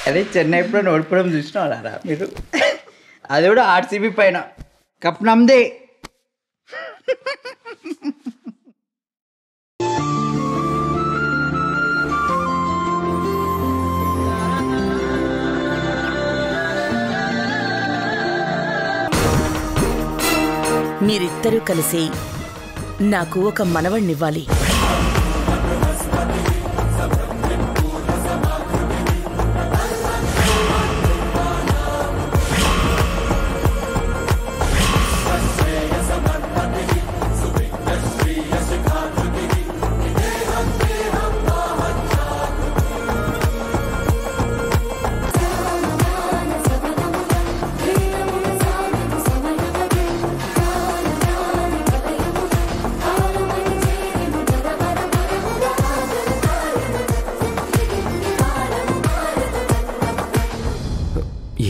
అదే చెన్నై ఎప్పుడో ఓడిపోవడం చూసినారా మీరు? అది కూడా ఆర్సీబీ పైన. కప్ నమ్దే. మీరిద్దరూ కలిసి నాకు ఒక మనవణ్ణివ్వాలి.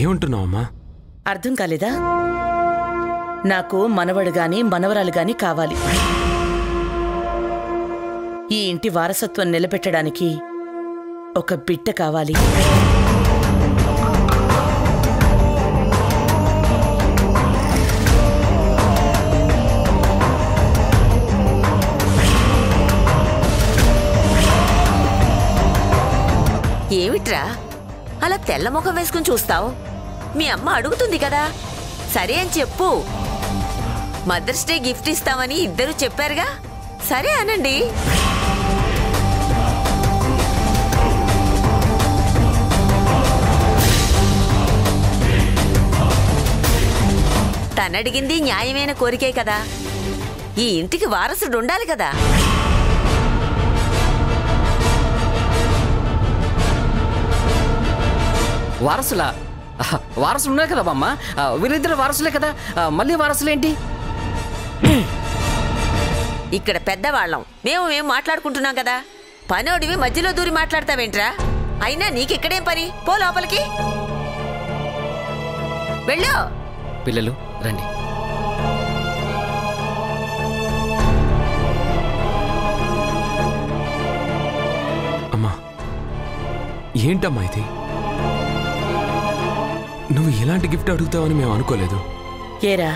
ఏమంటున్నావమ్మా? అర్థం కాలేదా? నాకు మనవడు గాని మనవరాలు గాని కావాలి. ఈ ఇంటి వారసత్వం నిలబెట్టడానికి ఒక బిడ్డ కావాలి. ఏమిట్రా అలా తెల్ల ముఖం వేసుకుని చూస్తావు? మీ అమ్మ అడుగుతుంది కదా, సరే అని చెప్పు. మదర్స్ డే గిఫ్ట్ ఇస్తామని ఇద్దరు చెప్పారుగా, సరే అనండి. తనడిగింది న్యాయమైన కోరికే కదా, ఈ ఇంటికి వారసుడు ఉండాలి కదా. వారసులా? వారసులు ఉన్నాయి కదా బామ్మ, వీరిద్దరు వారసులే కదా, మళ్ళీ వారసులేంటి? ఇక్కడ పెద్దవాళ్ళం, మేము మాట్లాడుకుంటున్నాం కదా, పనోడివి మధ్యలో దూరి మాట్లాడతావేంట్రా? అయినా నీకిక్కడేం పని? పో లోపలికి వెళ్ళు. పిల్లలు రండి. అమ్మా, ఏంటమ్మా ఇది? నువ్వు ఎలాంటి గిఫ్ట్ అడుగుతావని మేము అనుకోలేదు. ఏరా,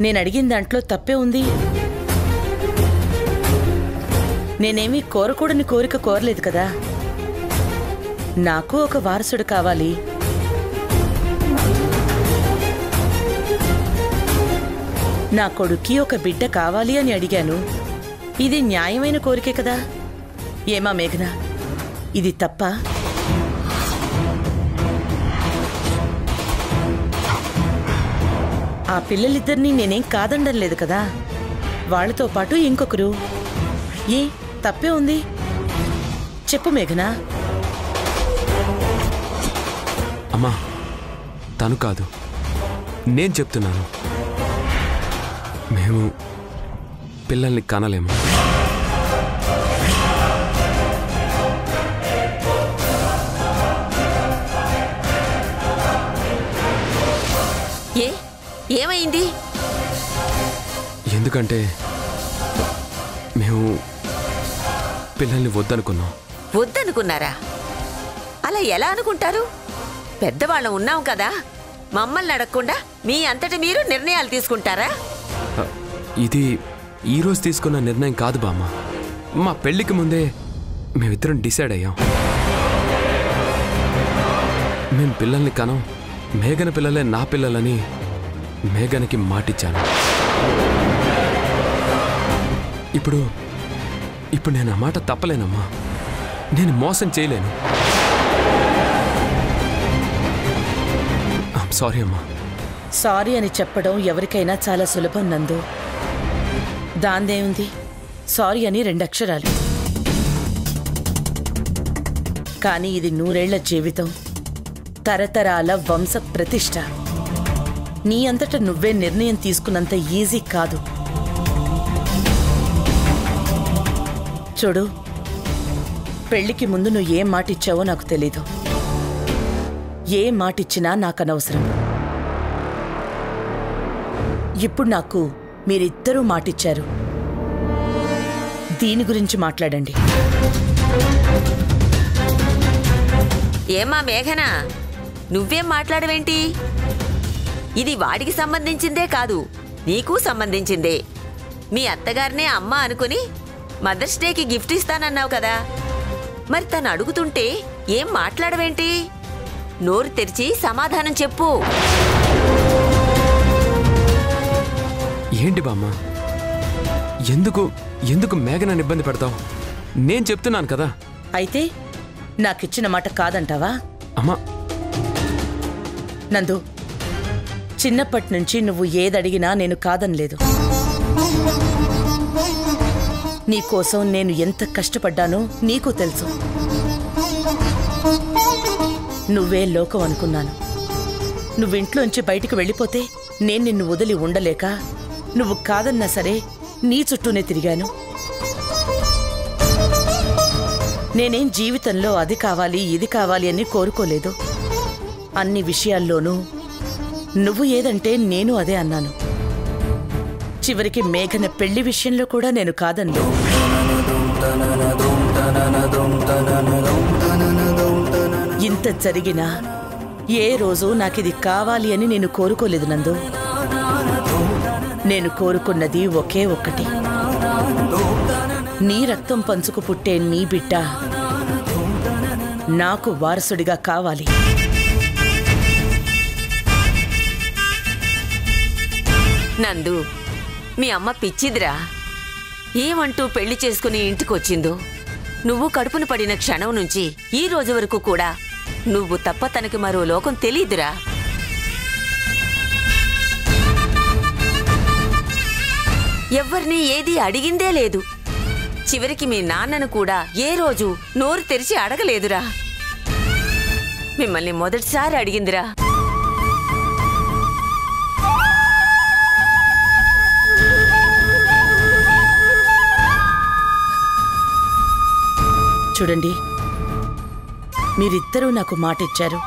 నేను అడిగిన దాంట్లో తప్పే ఉంది. నేనేమీ కోరకూడని కోరిక కోరలేదు కదా. నాకు ఒక వారసుడు కావాలి. నా కొడుక్కి ఒక బిడ్డ కావాలి అని అడిగాను. ఇది న్యాయమైన కోరికే కదా. ఏమా మేఘన, ఇది తప్ప? ఆ పిల్లలిద్దరినీ నేనేం కాదండం లేదు కదా. వాళ్లతో పాటు ఇంకొకరు. ఏ తప్పే ఉంది? చెప్పు మేఘనా. అమ్మా, తను కాదు, నేను చెప్తున్నాను. మేము పిల్లల్ని కనలేము. ఏమైంది? ఎందుకంటే మేము పిల్లల్ని వద్దనుకున్నాం. వద్దనుకున్నారా? అలా ఎలా అనుకుంటారు? పెద్దవాళ్ళం ఉన్నాం కదా, మమ్మల్ని అడగకుండా మీ అంతటి మీరు నిర్ణయాలు తీసుకుంటారా? ఇది ఈరోజు తీసుకున్న నిర్ణయం కాదు బామ్మ. మా పెళ్లికి ముందే మేమిద్దరం డిసైడ్ అయ్యాం. మేము పిల్లల్ని కనం, మేఘన పిల్లలే నా పిల్లలని మేఘనకి మాటిచ్చాను. ఇప్పుడు నేను ఆ మాట తప్పలేనమ్మా. నేను మోసం చేయలేను. సారీ అమ్మా. సారీ అని చెప్పడం ఎవరికైనా చాలా సులభం నందు. దాందేముంది? సారీ అని 2 అక్షరాలు. కానీ ఇది 100 ఏళ్ల జీవితం, తరతరాల వంశ ప్రతిష్ట. నీ అంతట నువ్వే నిర్ణయం తీసుకున్నంత ఈజీ కాదు. చూడు, పెళ్లికి ముందు నువ్వు ఏం మాటిచ్చావో నాకు తెలీదు. ఏ మాటిచ్చినా నాకనవసరం. ఇప్పుడు నాకు మీరిద్దరూ మాటిచ్చారు. దీని గురించి మాట్లాడండి. ఏమా మేఘనా, నువ్వేం మాట్లాడవేంటి? ఇది వాడికి సంబంధించిందే కాదు, నీకు సంబంధించిందే. మీ అత్తగారినే అమ్మ అనుకుని మదర్స్ డేకి గిఫ్ట్ ఇస్తానన్నావు కదా, మరి తను అడుగుతుంటే ఏం మాట్లాడవేంటి? నోరు తెరిచి సమాధానం చెప్పు. ఏంటి బామ్మ, ఎందుకు మేఘనాన్ని ఇబ్బంది పెడతావు? నేను చెప్తున్నాను కదా. అయితే నాకిచ్చిన మాట కాదంటావా? అమ్మా, నందు, చిన్నప్పటి నుంచి నువ్వు ఏదడిగినా నేను కాదనలేదు. నీకోసం నేను ఎంత కష్టపడ్డానో నీకు తెలుసు. నువ్వే లోకం అనుకున్నాను. నువ్వింట్లోంచి బయటికి వెళ్ళిపోతే నేను నిన్ను వదిలి ఉండలేక నువ్వు కాదన్నా సరే నీ చుట్టూనే తిరిగాను. నేనేం జీవితంలో అది కావాలి ఇది కావాలి అని కోరుకోలేదు. అన్ని విషయాల్లోనూ నువ్వు ఏదంటే నేను అదే అన్నాను. చివరికి మేఘన పెళ్లి విషయంలో కూడా నేను కాదన్ను. ఇంత జరిగినా ఏ రోజు నాకిది కావాలి అని నేను కోరుకోలేదు నందు. నేను కోరుకున్నది ఒకే ఒక్కటి, నీ రక్తం పంచుకు పుట్టే నీ బిడ్డ నాకు వారసుడిగా కావాలి. నందు, మీ అమ్మ పిచ్చిదిరా. ఏమంటూ పెళ్లి చేసుకుని ఇంటికొచ్చిందో, నువ్వు కడుపును పడిన క్షణం నుంచి ఈ రోజు వరకు కూడా నువ్వు తప్ప తనకి మరో లోకం తెలీదురా. ఎవ్వరినీ ఏదీ అడిగిందే లేదు. చివరికి మీ నాన్నను కూడా ఏ రోజు నోరు తెరిచి అడగలేదురా. మిమ్మల్ని మొదటిసారి అడిగిందిరా. చూడండి, మీరిద్దరూ నాకు మాటిచ్చారు.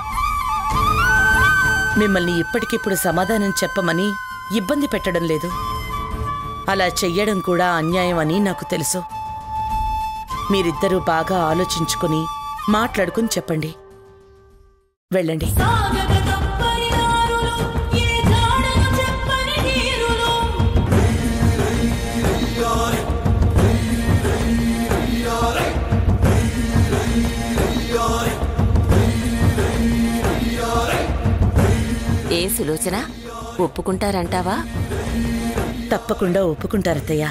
మిమ్మల్ని ఇప్పటికిప్పుడు సమాధానం చెప్పమని ఇబ్బంది పెట్టడం లేదు. అలా చెయ్యడం కూడా అన్యాయం అని నాకు తెలుసు. మీరిద్దరూ బాగా ఆలోచించుకుని మాట్లాడుకుని చెప్పండి. వెళ్ళండి. ఏ సులోచన, ఒప్పుకుంటారంటావా? తప్పకుండా ఒప్పుకుంటారత్తయ్యా.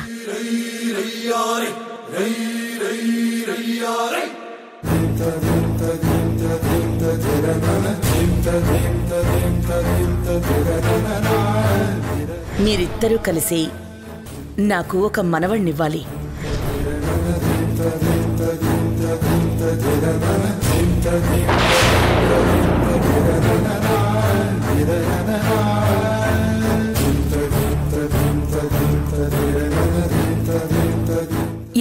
మీరిద్దరూ కలిసి నాకు ఒక మనవణ్ణివ్వాలి.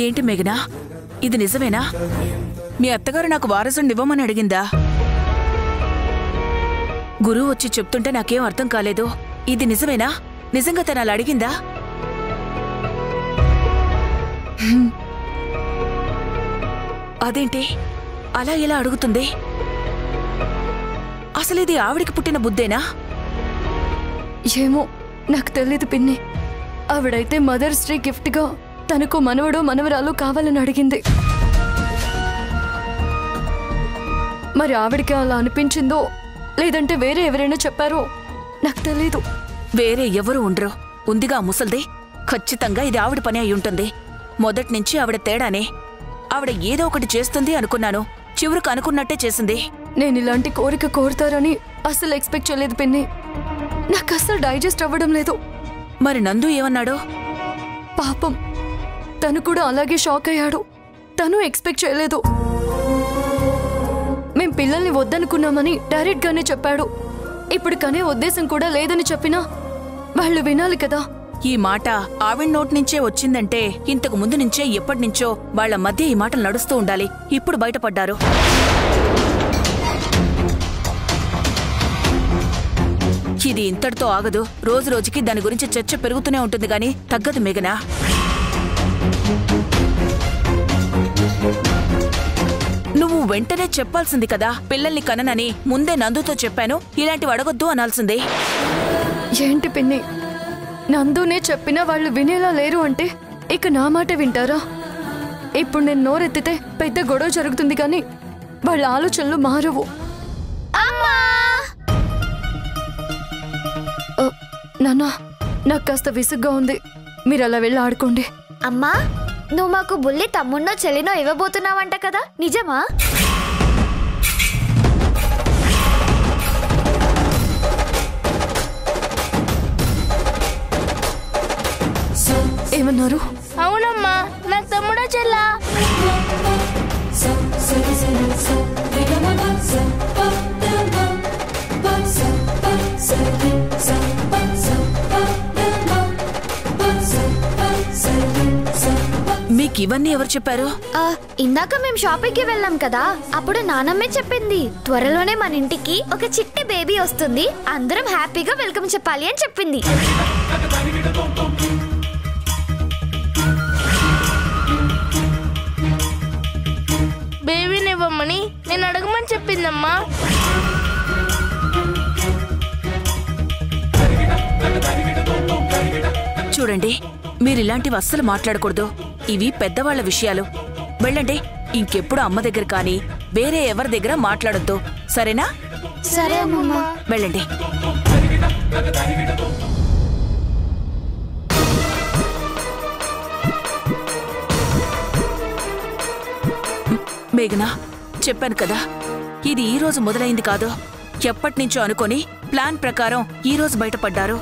ఏంటి మేఘనా, ఇది నిజమేనా? మీ అత్తగారు నాకు వారసునివ్వమని అడిగిందా? గురువు వచ్చి చెప్తుంటే నాకేం అర్థం కాలేదు. ఇది నిజమేనా? నిజంగా తను అలా అడిగిందా? అదేంటి అలా ఎలా అడుగుతుంది? అసలు ఇది ఆవిడికి పుట్టిన బుద్ధేనా? ఏమో, నాకు తెలీదు పిన్ని. ఆవిడైతే మదర్స్ డే గిఫ్ట్గా తనకు మనవడో మనవరాలు కావాలని అడిగింది. మరి ఆవిడికి అలా అనిపించిందో లేదంటే వేరే ఎవరైనా చెప్పారో నాకు తెలీదు. వేరే ఎవరు ఉండరు. ఉందిగా ముసల్ది. ఖచ్చితంగా ఇది ఆవిడ పని అయి ఉంటుంది. మొదట్నుంచి ఆవిడ తేడానే. ఆవిడ ఏదో ఒకటి చేస్తుంది అనుకున్నాను. చివరికి అనుకున్నట్టే చేసింది. నేను ఇలాంటి కోరిక కోరుతారని అసలు ఎక్స్పెక్ట్ చేయలేదు పిన్ని. నాకు అసలు డైజెస్ట్ అవ్వడం లేదు. మరి నందు ఏమన్నాడు? పాపం, తను కూడా అలాగే షాక్ అయ్యాడు. తను ఎక్స్పెక్ట్ చేయలేదు. మేం పిల్లల్ని వద్దనుకున్నామని డైరెక్ట్ గానే చెప్పాడు. ఇప్పుడు కనే ఉద్దేశం కూడా లేదని చెప్పినా వాళ్ళు వినాలి కదా. ఈ మాట ఆవిడ నోటి నుంచే వచ్చిందంటే ఇంతకు ముందు నుంచే ఎప్పటినుంచో వాళ్ల మధ్య ఈ మాటలు నడుస్తూ ఉండాలి. ఇప్పుడు బయటపడ్డారు. ఇది ఇంతటితో ఆగదు. రోజు రోజుకి దాని గురించి చర్చ పెరుగుతూనే ఉంటుంది గాని తగ్గదు మేఘనా. నువ్వు వెంటనే చెప్పాల్సింది కదా, పిల్లల్ని కననని ముందే నందుతో చెప్పాను, ఇలాంటివి అడగొద్దు అనాల్సిందే. ఏంటి పిన్ని, నందునే చెప్పినా వాళ్ళు వినేలా లేరు అంటే ఇక నా మాట వింటారా? ఇప్పుడు నేను నోరెత్తితే పెద్ద గొడవ జరుగుతుంది కానీ వాళ్ళ ఆలోచనలు మారవు. నాన్న, నాకు కాస్త విసుగ్గా ఉంది, మీరు అలా వెళ్ళి ఆడుకోండి. అమ్మా, నువ్వు మాకు బుల్లి తమ్మున్నో చెల్లినో ఇవ్వబోతున్నావంట కదా, నిజమా? ఏమన్నారు? అవునమ్మా, నాకు తమ్ముడా చెల్లా? మీకు ఇవన్నీ ఎవరు చెప్పారు? ఇందాక మేము షాపింగ్ కి వెళ్ళాం కదా, అప్పుడు నానమ్మే చెప్పింది. త్వరలోనే మన ఇంటికి ఒక చిట్టి బేబీ వస్తుంది, అందరం హ్యాపీగా వెల్కమ్ చెప్పాలి అని చెప్పింది. బేబీని ఇవ్వమని నేను అడగమని చెప్పిందమ్మా. చూడండి, మీరిలాంటివి అస్సలు మాట్లాడకూడదు. ఇవి పెద్దవాళ్ల విషయాలు. వెళ్ళండి, ఇంకెప్పుడు అమ్మ దగ్గర కానీ వేరే ఎవరి దగ్గర మాట్లాడొద్దు, సరేనా? సరే అమ్మా, వెళ్ళండి. మేఘనా, చెప్పాను కదా, ఇది ఈ రోజు మొదలైంది కాదు, ఎప్పటినుంచో అనుకొని ప్లాన్ ప్రకారం ఈ రోజు బయటపడ్డారు.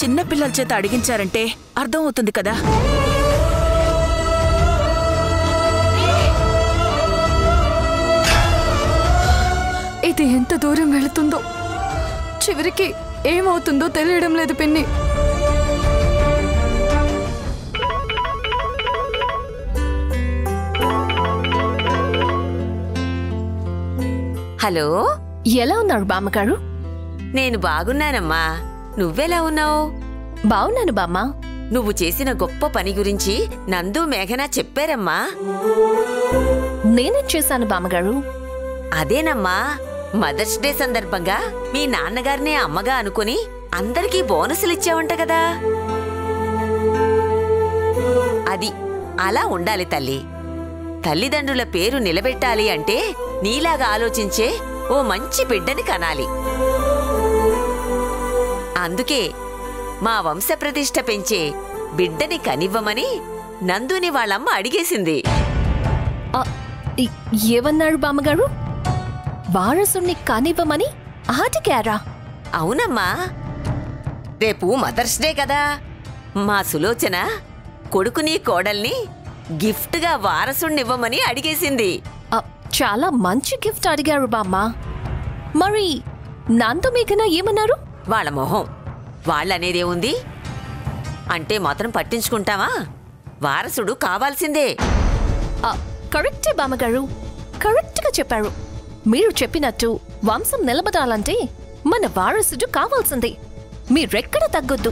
చిన్నపిల్లల చేత అడిగించారంటే అర్థం అవుతుంది కదా. ఇది ఎంత దూరం వెళుతుందో, చివరికి ఏమవుతుందో తెలియడం లేదు పిన్ని. హలో, ఎలా ఉన్నారు బామ్మగారు? నేను బాగున్నానమ్మా, నువ్వెలా ఉన్నావు? బాగున్నాను బామ్మ. నువ్వు చేసిన గొప్ప పని గురించి నందు మేఘన చెప్పారమ్మా. నేనేం చేశాను బామ్మగారు? అదేనమ్మా, మదర్స్ డే సందర్భంగా మీ నాన్నగారినే అమ్మగా అనుకుని అందరికీ బోనసులు ఇచ్చావంట కదా. అది అలా ఉండాలి తల్లి. తల్లిదండ్రుల పేరు నిలబెట్టాలి అంటే నీలాగా ఆలోచించే ఓ మంచి బిడ్డని కనాలి. అందుకే మా వంశప్రతిష్ఠ పెంచే బిడ్డని కనివ్వమని నందుని వాళ్ళమ్మ అడిగేసింది. ఏమన్నాడు బామ్మగారు? వారసుని కానివ్వమని అడిగారా? అవునమ్మా, రేపు మదర్స్ డే కదా. మా సులోచన కొడుకుని కోడల్ని గిఫ్ట్గా వారసుణ్ణివ్వమని అడిగేసింది. చాలా మంచి గిఫ్ట్ అడిగారు బామ్మ. మరి నందు మేఘన ఏమన్నారు? వాళ్ళ మొహం, వాళ్ళనేదే ఉంది అంటే మాత్రం పట్టించుకుంటావా? వారసుడు కావాల్సిందే. కరెక్టే బామ్మగారు, కరెక్ట్గా చెప్పారు. మీరు చెప్పినట్టు వంశం నిలబడాలంటే మన వారసుడు కావాల్సిందే. మీరెక్కడ తగ్గొద్దు.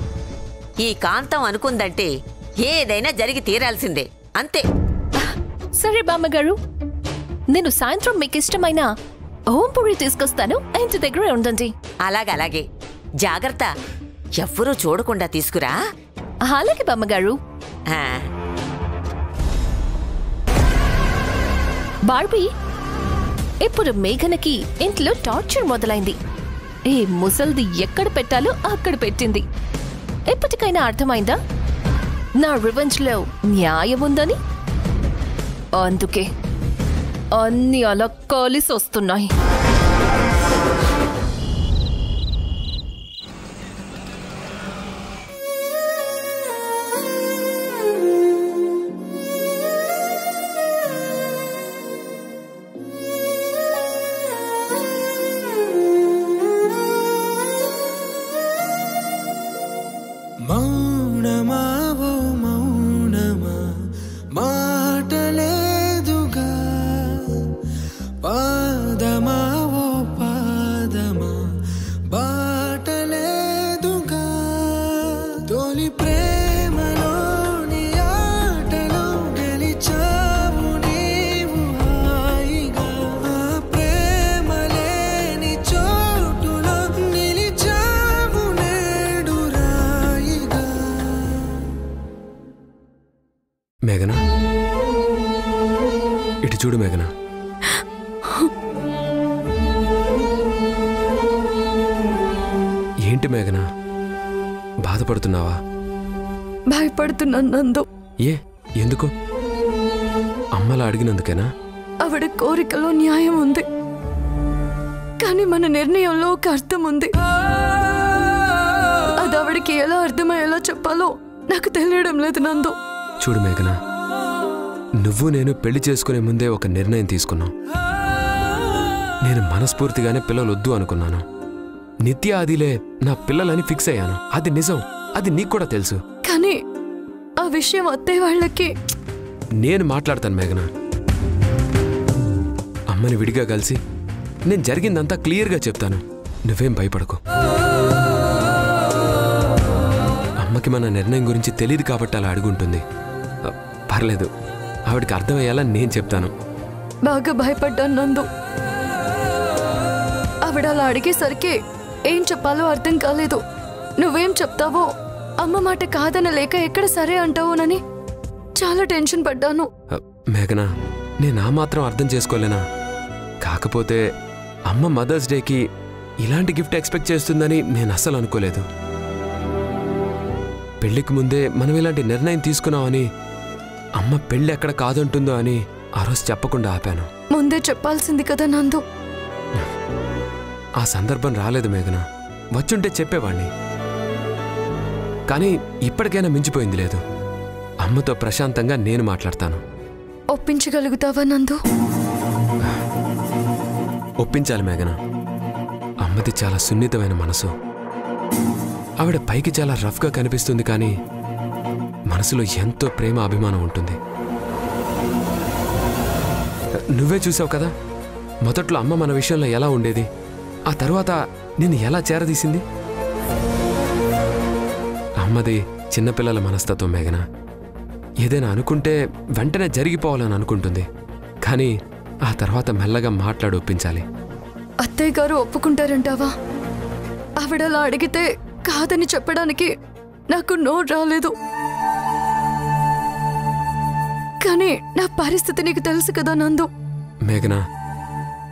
ఈ కాంతం అనుకుందంటే ఏదైనా జరిగి తీరాల్సిందే, అంతే. సరే బామ్మగారు, నేను సాయంత్రం మీకు ఇష్టమైన ఓంపూరి తీసుకొస్తాను, ఇంటి దగ్గరే ఉండండి. అలాగే, జాగ్రత్త, ఎవ్వరూ చూడకుండా తీసుకురా. అలాగే బామ్మగారు. బార్బీ, ఇప్పుడు మేఘనకి ఇంట్లో టార్చర్ మొదలైంది. ఈ ముసల్ది ఎక్కడ పెట్టాలో అక్కడ పెట్టింది. ఎప్పటికైనా అర్థమైందా నా రివెంజ్ లో న్యాయం ఉందని? అందుకే అన్ని అలా కలిసి వస్తున్నాయి. మౌనమావో మౌనమా మాటలేదుగా, పాదమావో పాద చూడు మేఘన, ఏంటి మేఘన, బాధపడుతున్నావా? భయపడుతున్నాను నందు. ఏ ఎందుకు? అమ్మలా అడిగినందుకేనా? ఆవిడ కోరికలో న్యాయం ఉంది, కానీ మన నిర్ణయంలో ఒక అర్థం ఉంది. అది ఆవిడకి ఎలా అర్థమయ్యేలా చెప్పాలో నాకు తెలియడం లేదు నందు. చూడు మేఘన, నువ్వు నేను పెళ్లి చేసుకునే ముందే ఒక నిర్ణయం తీసుకున్నాం. నేను మనస్ఫూర్తిగానే పిల్లలు వద్దు అనుకున్నాను. నిత్య ఆదిలే నా పిల్లలని ఫిక్స్ అయ్యాను. అది నిజం, అది నీకు కూడా తెలుసు. కానీ ఆ విషయం అత్తయ్య వాళ్ళకి నేను మాట్లాడతాను మేఘన. అమ్మని విడిగా కలిసి నేను జరిగిందంతా క్లియర్గా చెప్తాను. నువ్వేం భయపడకు. అమ్మకి మన నిర్ణయం గురించి తెలియదు కాబట్టి అలా అడుగుంటుంది. పర్లేదు, ఆవిడకి అర్థమయ్యేలా నేను చెప్తాను. బాగా భయపడ్డాను నందు. ఆవిడ అలా అడిగేసరికి ఏం చెప్పాలో అర్థం కాలేదు. నువ్వేం చెప్తావో, అమ్మ మాట కాదనలేక ఎక్కడ సరే అంటావునని చాలా టెన్షన్ పడ్డాను. మేఘనా, నేను ఆ మాత్రం అర్థం చేసుకోలేనా? కాకపోతే అమ్మ మదర్స్ డేకి ఇలాంటి గిఫ్ట్ ఎక్స్పెక్ట్ చేస్తుందని నేను అస్సలు అనుకోలేదు. పెళ్లికి ముందే మనం ఇలాంటి నిర్ణయం తీసుకున్నామని, అమ్మ పెళ్ళి ఎక్కడ కాదంటుందో అని ఆ రోజు చెప్పకుండా ఆపాను. ముందే చెప్పాల్సింది కదా నందు. ఆ సందర్భం రాలేదు మేఘనా. వచ్చుంటే చెప్పేవాణ్ణి. కానీ ఇప్పటికైనా మించిపోయింది లేదు. అమ్మతో ప్రశాంతంగా నేను మాట్లాడతాను. ఒప్పించగలుగుతావా నందు? ఒప్పించాలి మేఘనా. అమ్మది చాలా సున్నితమైన మనసు. ఆవిడ పైకి చాలా రఫ్గా కనిపిస్తుంది, కానీ మనసులో ఎంతో ప్రేమ అభిమానం ఉంటుంది. నువ్వే చూసావు కదా, మొదట్లో అమ్మ మన విషయంలో ఎలా ఉండేది, ఆ తర్వాత నిన్ను ఎలా చేరదీసింది. అమ్మది చిన్నపిల్లల మనస్తత్వం మేఘనా. ఏదైనా అనుకుంటే వెంటనే జరిగిపోవాలని అనుకుంటుంది, కానీ ఆ తర్వాత మెల్లగా మాట్లాడి ఒప్పించాలి. అత్తయ్య గారు ఒప్పుకుంటారంటావా? ఆవిడలా అడిగితే కాదని చెప్పడానికి నాకు నోరు రాలేదు. కానీ నా పరిస్థితి నీకు తెలుసు కదా నందు. మేఘనా,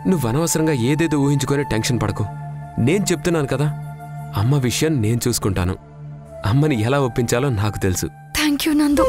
నువ్వు అనవసరంగా ఏదేదో ఊహించుకొని టెన్షన్ పడకు. నేను చెప్తున్నాను కదా, అమ్మ విషయం నేను చూసుకుంటాను. అమ్మని ఎలా ఒప్పించాలో నాకు తెలుసు. థ్యాంక్ యూ నందు.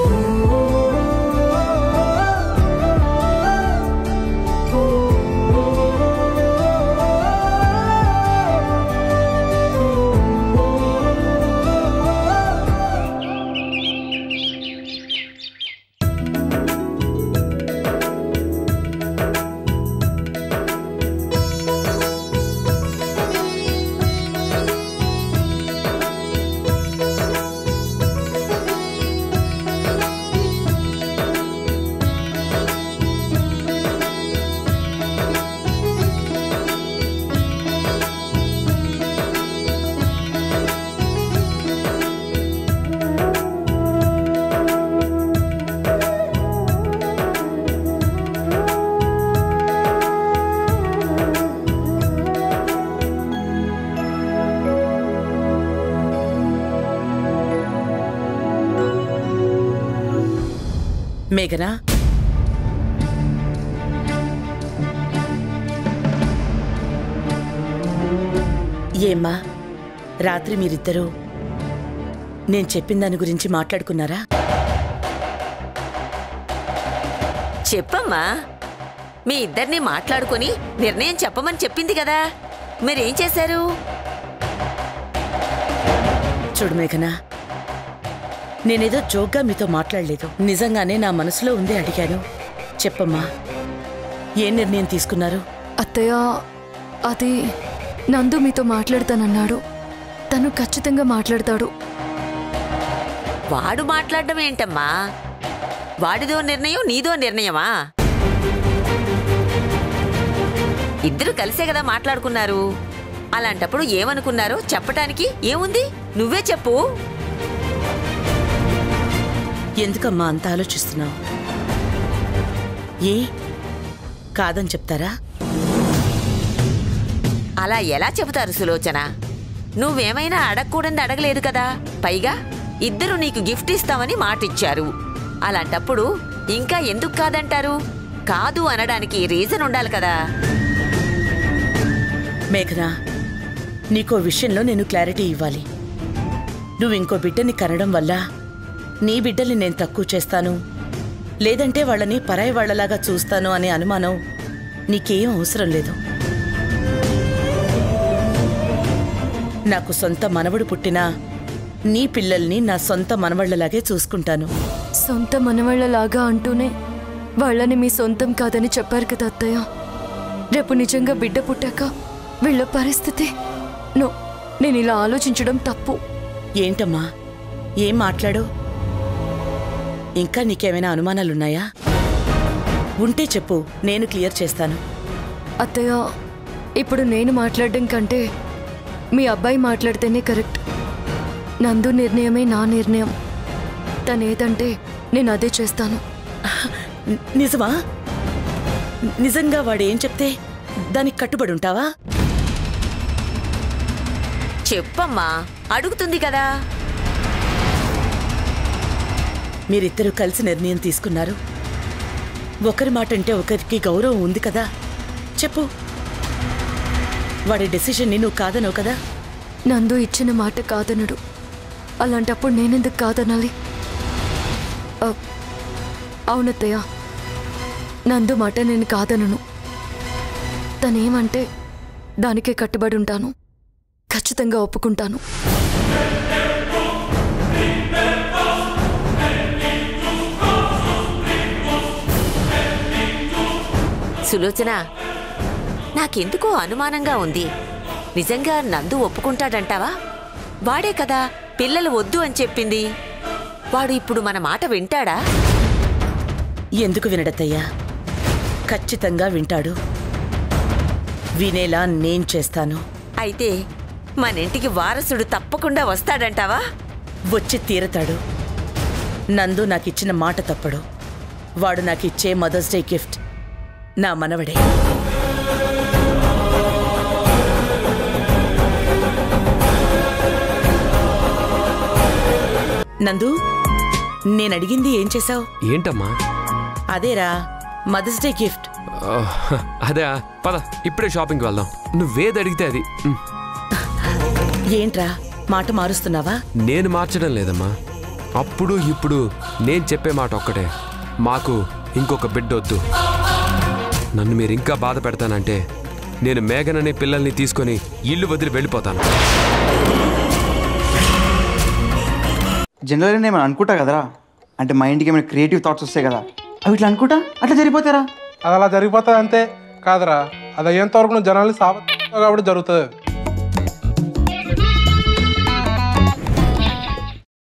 మేఘనా, ఏమ్మా రాత్రి మీరిద్దరూ నేను చెప్పిన దాని గురించి మాట్లాడుకున్నారా? చెప్పమ్మా. మీ ఇద్దరిని మాట్లాడుకొని నిర్ణయం చెప్పమని చెప్పింది కదా, మీరేం చేశారు? చూడు మేఘనా, నేనేదో జోక్గా మీతో మాట్లాడలేదు. నిజంగానే నా మనసులో ఉంది అడిగాను. చెప్పమ్మా, ఏ నిర్ణయం తీసుకున్నారు? అత్తయ్య, అది నందు మీతో మాట్లాడతానన్నాడు. తను ఖచ్చితంగా మాట్లాడతాడు. వాడు మాట్లాడడం ఏంటమ్మా? వాడిదో నిర్ణయం, నీదో నిర్ణయమా? ఇద్దరు కలిసే కదా మాట్లాడుకున్నారు. అలాంటప్పుడు ఏమనుకున్నారో చెప్పటానికి ఏముంది? నువ్వే చెప్పు. ఎందుకమ్మా అంత ఆలోచిస్తున్నావు? ఏ కాదని చెప్తారా? అలా ఎలా చెబుతారు సులోచన? నువ్వేమైనా అడగకూడదు అడగలేదు కదా. పైగా ఇద్దరు నీకు గిఫ్ట్ ఇస్తామని మాటిచ్చారు. అలాంటప్పుడు ఇంకా ఎందుకు కాదంటారు? కాదు అనడానికి రీజన్ ఉండాలి కదా. మేఘనా, నీకో విషయంలో నేను క్లారిటీ ఇవ్వాలి. నువ్వు ఇంకో బిడ్డని కనడం వల్ల నీ బిడ్డల్ని నేను తక్కువ చేస్తాను, లేదంటే వాళ్ళని పరాయి వాళ్లలాగా చూస్తాను అనే అనుమానం నీకేం అవసరం లేదు. నాకు సొంత మనవడు పుట్టినా నీ పిల్లల్ని నా సొంత మనవళ్లలాగే చూసుకుంటాను. సొంత మనవాళ్లలాగా అంటూనే వాళ్ళని మీ సొంతం కాదని చెప్పారు కదా అత్తయ్య. రేపు నిజంగా బిడ్డ పుట్టాక వీళ్ళ పరిస్థితి నేను ఇలా ఆలోచించడం తప్పు. ఏంటమ్మా, ఏం మాట్లాడు? ఇంకా నీకేమైనా అనుమానాలున్నాయా? ఉంటే చెప్పు, నేను క్లియర్ చేస్తాను. అత్తయ్య, ఇప్పుడు నేను మాట్లాడడం కంటే మీ అబ్బాయి మాట్లాడితేనే కరెక్ట్. నందు నిర్ణయమే నా నిర్ణయం. తనేదంటే నేను అదే చేస్తాను. నిజమా? నిజంగా వాడేం చెప్తే దానికి కట్టుబడి ఉంటావా? చెప్పమ్మా, అడుగుతుంది కదా. మీరిద్దరూ కలిసి నిర్ణయం తీసుకున్నారు. ఒకరి మాట అంటే ఒకరికి గౌరవం ఉంది కదా. చెప్పు, వాడి డెసిషన్ని నువ్వు కాదనవు కదా? నందు ఇచ్చిన మాట కాదనడు. అలాంటప్పుడు నేనెందుకు కాదనాలి? అవునత్తయ్య, నందు మాట నేను కాదనను. తనేమంటే దానికే కట్టుబడి ఉంటాను. ఖచ్చితంగా ఒప్పుకుంటాను. సులోచన, నాకెందుకో అనుమానంగా ఉంది. నిజంగా నందు ఒప్పుకుంటాడంటావా? వాడే కదా పిల్లలు వద్దు అని చెప్పింది. వాడు ఇప్పుడు మన మాట వింటాడా? ఎందుకు వినడత్తయ్యా? ఖచ్చితంగా వింటాడు. వినేలా నేను చేస్తాను. అయితే మన ఇంటికి వారసుడు తప్పకుండా వస్తాడంటావా? వచ్చి తీరతాడు. నందు నాకిచ్చిన మాట తప్పడు. వాడు నాకిచ్చే మదర్స్ డే గిఫ్ట్ నా మనవడే. నందు, నేనడిగింది ఏం చేశావు? ఏంటమ్మా? అదేరా, మదర్స్ డే గిఫ్ట్. అదే, పద ఇప్పుడే షాపింగ్కి వెళ్దాం. నువ్వేది అడిగితే అది. ఏంట్రా మాట మారుస్తున్నావా? నేను మార్చడం లేదమ్మా. అప్పుడు ఇప్పుడు నేను చెప్పే మాట ఒక్కటే, మాకు ఇంకొక బిడ్డ వద్దు. నన్ను మీరు ఇంకా బాధ పెడతానంటే నేను మేఘన్ అనే పిల్లల్ని తీసుకొని ఇల్లు వదిలి వెళ్ళిపోతాను. జనరల్గా నేను అనుకుంటా కదరా, అంటే మైండ్కి ఏమైనా క్రియేటివ్ థాట్స్ వస్తాయి కదా, అవి ఇట్లా అనుకుంటా అట్లా జరిగిపోతారా? అది అలా జరిగిపోతుంది అంతే కాదురా. అది అయ్యేంత వరకు నువ్వు జనాల్ని కాబట్టి జరుగుతుంది.